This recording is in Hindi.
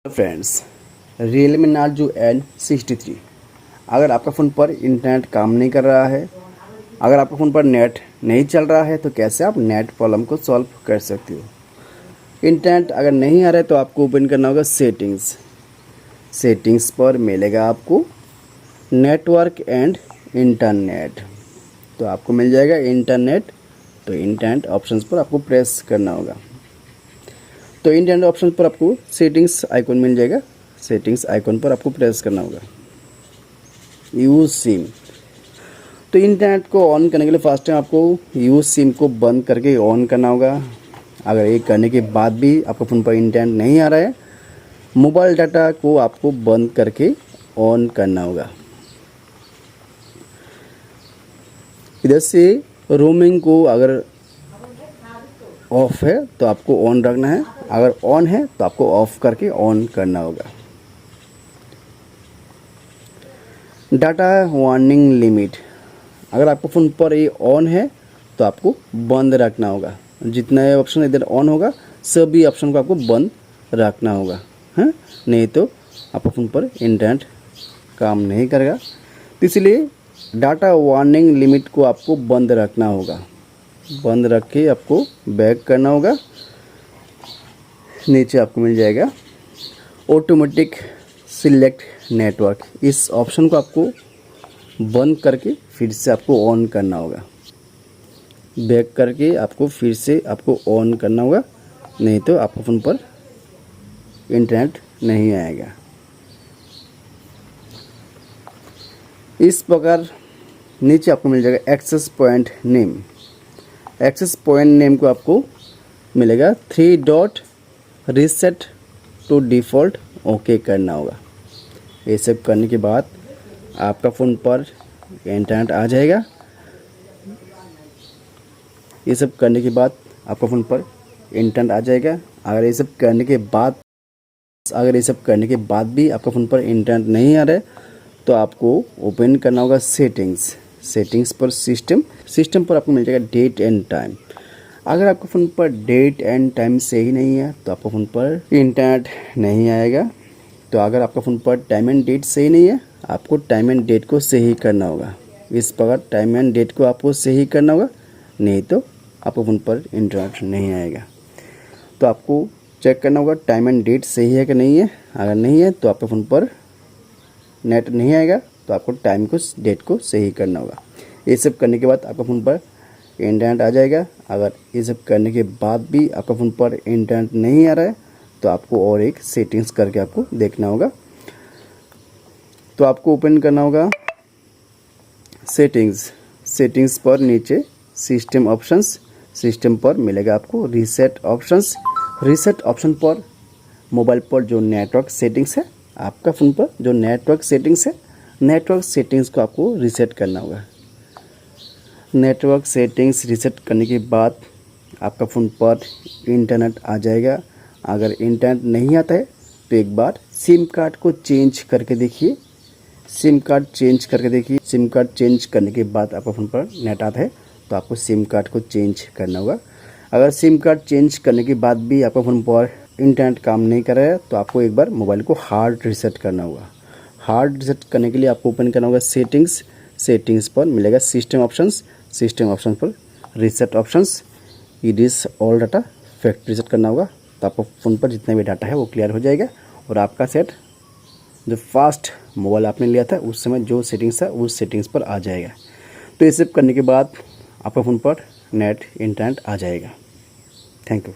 Friends, Realme Narzo N63। अगर आपका फ़ोन पर इंटरनेट काम नहीं कर रहा है, अगर आपका फ़ोन पर नेट नहीं चल रहा है तो कैसे आप नेट प्रॉब्लम को सॉल्व कर सकते हो। इंटरनेट अगर नहीं आ रहा है तो आपको ओपन करना होगा सेटिंग्स पर मिलेगा आपको नेटवर्क एंड इंटरनेट। तो आपको मिल जाएगा इंटरनेट। तो इंटरनेट ऑप्शंस पर आपको प्रेस करना होगा। तो इंटरनेट ऑप्शन पर आपको सेटिंग्स आइकॉन मिल जाएगा। सेटिंग्स आइकॉन पर आपको प्रेस करना होगा। Use SIM. तो इंटरनेट को ऑन करने के लिए फर्स्ट टाइम आपको यूज़ सिम को बंद करके ऑन करना होगा। अगर ये करने के बाद भी आपका फ़ोन पर इंटरनेट नहीं आ रहा है, मोबाइल डाटा को आपको बंद करके ऑन करना होगा। इधर से रोमिंग को अगर ऑफ है तो आपको ऑन रखना है, अगर ऑन है तो आपको ऑफ करके ऑन करना होगा। Data warning limit. अगर आपको फ़ोन पर ये ऑन है तो आपको बंद रखना होगा। जितना ये ऑप्शन इधर ऑन होगा सभी ऑप्शन को आपको बंद रखना होगा, हाँ, नहीं तो आपका फ़ोन पर इंटरनेट काम नहीं करेगा। तो इसलिए डाटा वार्निंग लिमिट को आपको बंद रखना होगा। बंद रख के आपको बैक करना होगा। नीचे आपको मिल जाएगा ऑटोमेटिक सिलेक्ट नेटवर्क। इस ऑप्शन को आपको बंद करके फिर से आपको ऑन करना होगा। बैक करके आपको फिर से आपको ऑन करना होगा, नहीं तो आपके फ़ोन पर इंटरनेट नहीं आएगा। इस प्रकार नीचे आपको मिल जाएगा access point name. Access point name को आपको मिलेगा 3 dot reset to default okay करना होगा। ये सब करने के बाद आपका फ़ोन पर इंटरनेट आ जाएगा। ये सब करने के बाद आपका फ़ोन पर इंटरनेट आ जाएगा। अगर ये सब करने के बाद भी आपका फ़ोन पर इंटरनेट नहीं आ रहा है तो आपको ओपन करना होगा सेटिंग्स पर सिस्टम पर आपको मिल जाएगा डेट एंड टाइम। अगर आपका फ़ोन पर डेट एंड टाइम सही नहीं है तो आपका फ़ोन पर इंटरनेट नहीं आएगा। तो अगर आपका फ़ोन पर टाइम एंड डेट सही नहीं है, आपको टाइम एंड डेट को सही करना होगा। इस प्रकार टाइम एंड डेट को आपको सही करना होगा, नहीं तो आपका फ़ोन पर इंटरनेट नहीं आएगा। तो आपको चेक करना होगा टाइम एंड डेट सही है कि नहीं है। अगर नहीं है तो आपके फ़ोन पर नेट नहीं आएगा, तो आपको टाइम को डेट को सही करना होगा। ये सब करने के बाद आपका फ़ोन पर इंटरनेट आ जाएगा। अगर ये सब करने के बाद भी आपका फ़ोन पर इंटरनेट नहीं आ रहा है तो आपको और एक सेटिंग्स करके आपको देखना होगा। तो आपको ओपन करना होगा सेटिंग्स पर नीचे सिस्टम पर मिलेगा आपको रीसेट ऑप्शन पर मोबाइल पर जो नेटवर्क सेटिंग्स है, आपका फ़ोन पर जो नेटवर्क सेटिंग्स को आपको रीसेट करना होगा। नेटवर्क सेटिंग्स रीसेट करने के बाद आपका फ़ोन पर इंटरनेट आ जाएगा। अगर इंटरनेट नहीं आता है तो एक बार सिम कार्ड चेंज करके देखिए। सिम कार्ड चेंज करने के बाद आपका फ़ोन पर नेट आता है तो आपको सिम कार्ड को चेंज करना होगा। अगर सिम कार्ड चेंज करने के बाद भी आपका फ़ोन पर इंटरनेट काम नहीं कर रहा है तो आपको एक बार मोबाइल को हार्ड रीसेट करना होगा। हार्ड रीसेट करने के लिए आपको ओपन करना होगा सेटिंग्स पर मिलेगा सिस्टम ऑप्शन पर reset options. Erase all data factory reset करना होगा। तो आपका फ़ोन पर जितना भी डाटा है वो क्लियर हो जाएगा और आपका सेट जो फास्ट मोबाइल आपने लिया था उस समय जो सेटिंग्स है उस सेटिंग्स पर आ जाएगा। तो ये सब करने के बाद आपका फ़ोन पर इंटरनेट आ जाएगा। Thank you.